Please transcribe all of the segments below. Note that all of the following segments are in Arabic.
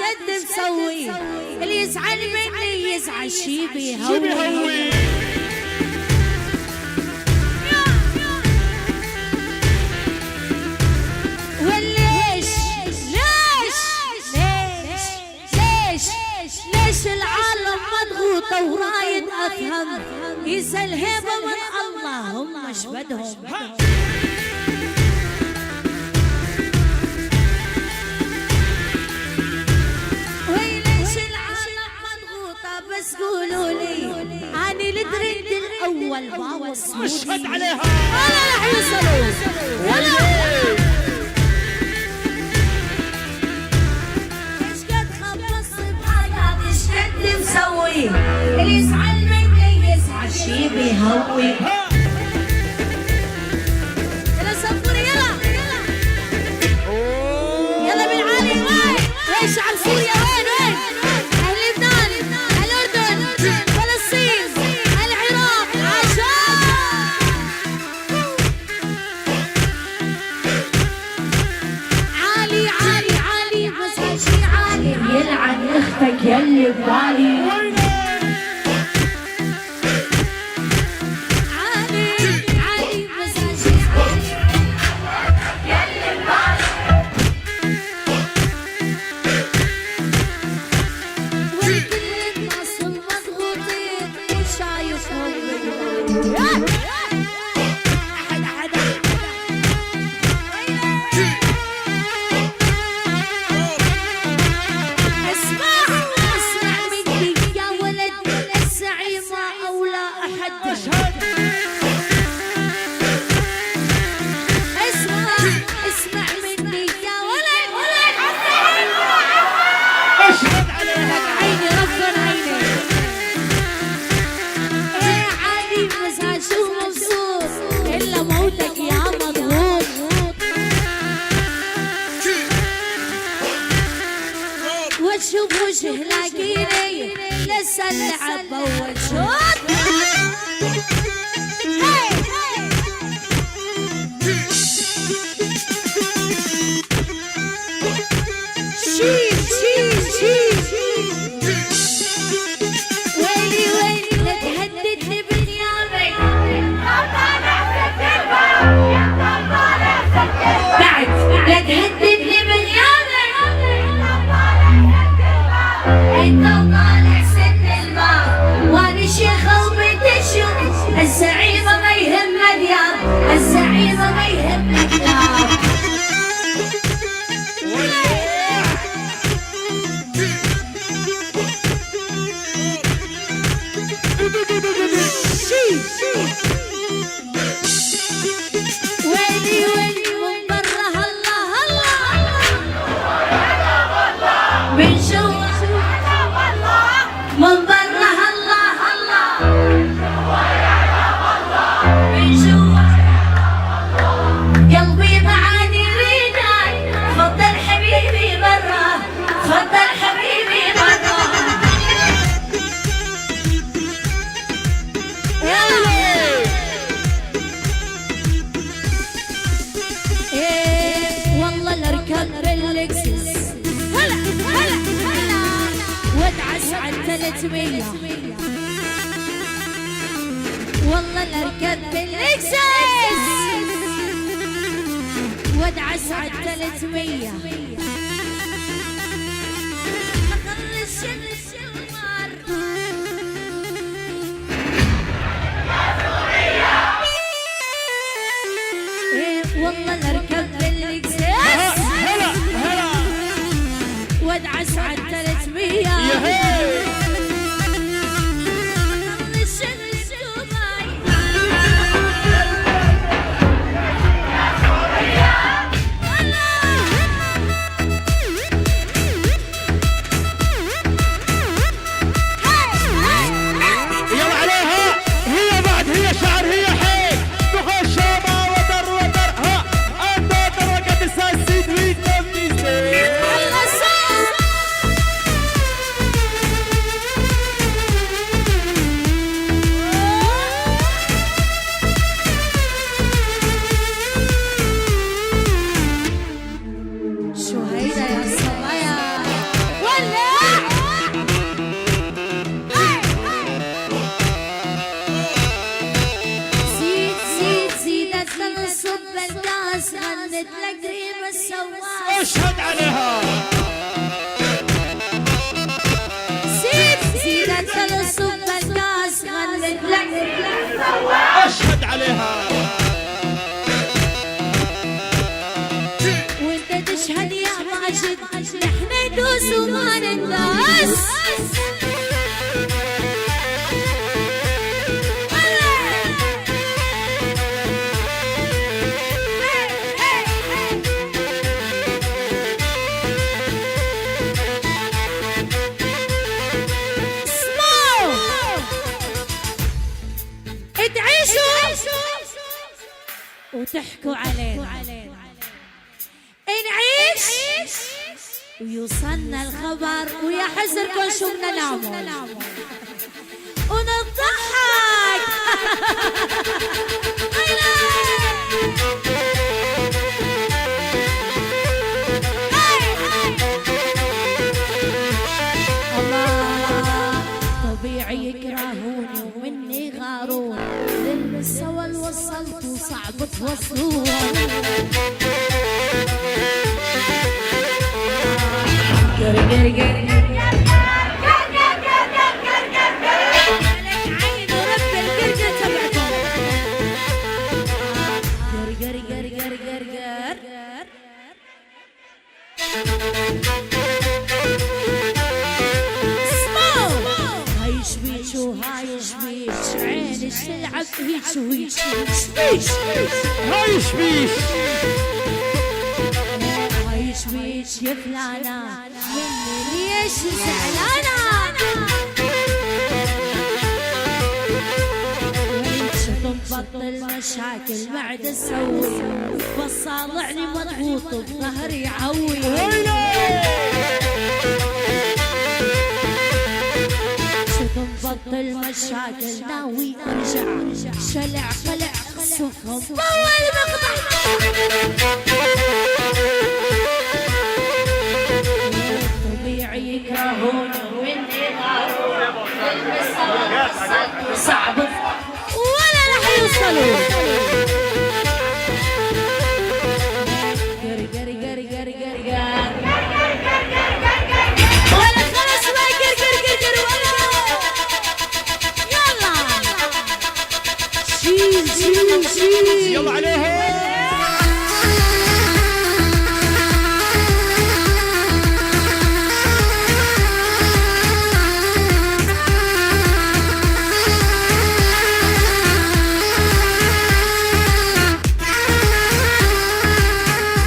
قد مسوي، اللي يزعل مني يزعل شي بيهوي. وليش ليش العالم مضغوطة ورايد أفهم، يسأل هبة من الله هم ايش بدهم. وليش العالم مضغوطة بس قولوا لي، أنا الترند الأول باوصل اشهد عليها ولا رح يوصلوا ولا مسوي، اللي يزعل مني يزعل شي بيهوي. يلا صفوري يلا يلا بالعالي. وين شعب سوريا؟ وين أهل لبنان، الأردن، فلسطين، العراق، عشان عالي عالي عالي بس هالشي عالي يلعن اختك يلي ببالي. شوف وجه لاقيني لسه اللعب اول شوط. شيل شيل شيل ويلي ويلي لا تهددني بنيامي، بعد لا تهددني بنيامي، انت طالع سن الماء وانا شيخة وبتشو. الزعيمة ما يهمها ديار، الزعيمة ما يهمها ديار. ويلي ويلي من برا هلا هلا من جوا من برا هلا هلا من جوا قلبي بعاني ريداي. فضل حبيبي برا، فضل حبيبي برا. والله لاركب باللكسس هلا هلا هلا وادعس على 300. والله لاركب باللكسس وادعس على 300. اخلص الشمر والله لاركب باللكسس وادعس على 300. غلت لك ريم السواس. اشهد عليها. زيد انت للصب الكاس غلت لك ريم السواس. اشهد عليها. وانت تشهد يا ماجد نحن ندوس وما ننداس. وتحكوا علينا نعيش ويوصلنا الخبر ويا حزركم شو بدنا نعمل ونضحك. الله طبيعي يكرهوني ومني غارون للمستوى اللي وصلتوا صعب توصلوه. عيني تلعب هيك وهيك هاي شبيش هاي شبيش يا فلانة مني ليش زعلانة. تنبطل مشاكل بعد اسوي بصالعني مضغوط بظهري عوي. تنبطل مشاكل ناوي ارجع شلع قلع قصفهم اول مقطع. طبيعي يكرهوني واني غارون صعب ولا رح يوصلوا. يلا عليهم.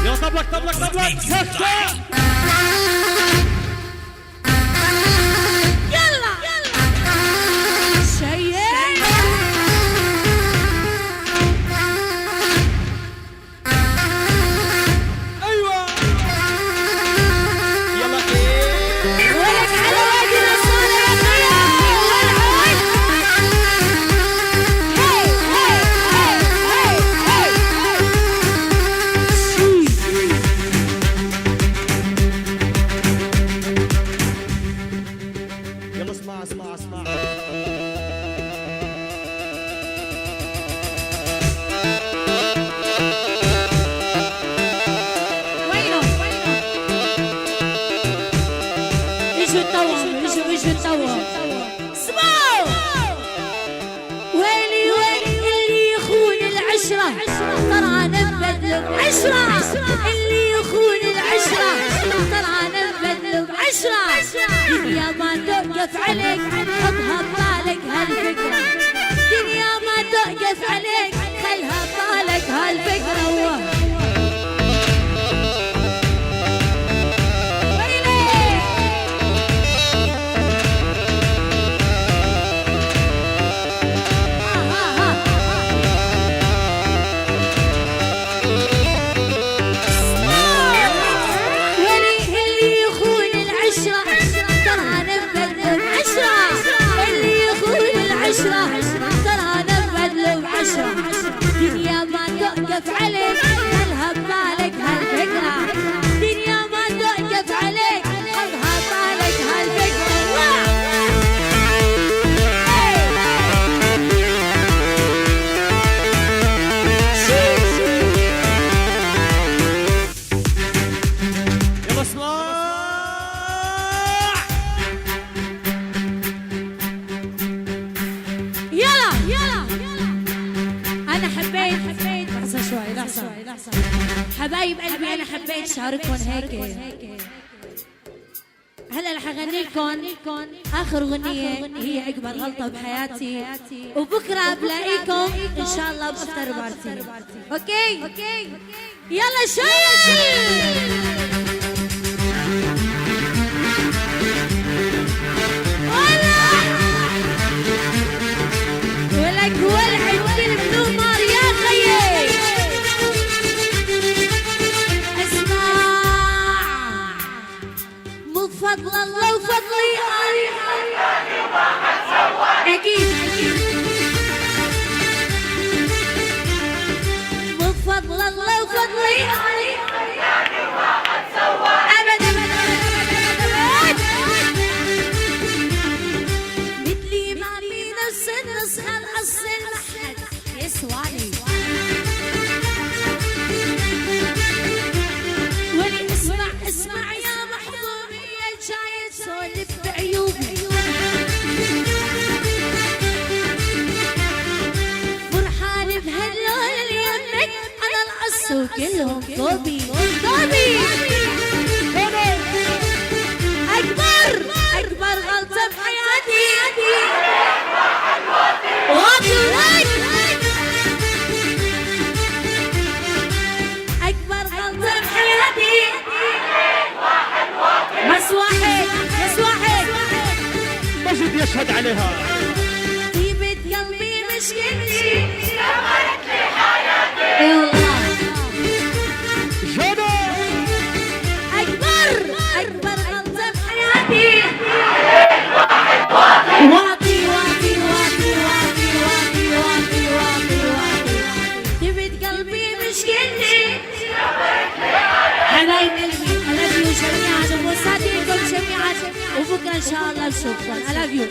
يلا طبلك طبلك طبلك سكتة. اللي يخون العشرة ترى نبذل بعشرة. دنيا ما توقف عليك حطها ببالك هالفكرة. دنيا ما توقف عليك خلها ببالك هالفكرة. دنيا ما توقف عليك خلها ببالك هالفكرة. دنيا ما توقف عليك خلها ببالك هالفكرة. حبايب قلبي انا حبيت شارككم هيك. هلا رح اغني لكم اخر اغنيه هي اكبر غلطه بحياتي، وبكره بلاقيكم ان شاء الله بافتر بارتي. اوكي يلا شويه. ولك ولعت بالبلو مار يا خيي. بفضل الله وفضلي أكيد بفضل الله وفضلي أبدا مثلي ما في نفس النسخة الأصل ما حد يسواني. ولي اسمع يا محظوظي جاي تسولف بعيوبي. فرحان بهاللون اللي يمك انا القص وكلهم ثوبي. اكبر غلطه بحياتي اكبر غلطه بحياتي. بس واحد مجد يشهد عليها. طيبة قلبي مشكلتي دمرت لي حياتي. اي والله جنى اكبر غلطة بحياتي. واطي طيبة قلبي مشكلتي دمرت لي حياتي. حبايب قلبي I love you جميعا ومساعدينكم جميعا، وبكره ان شاء الله بشوفكم. I love you.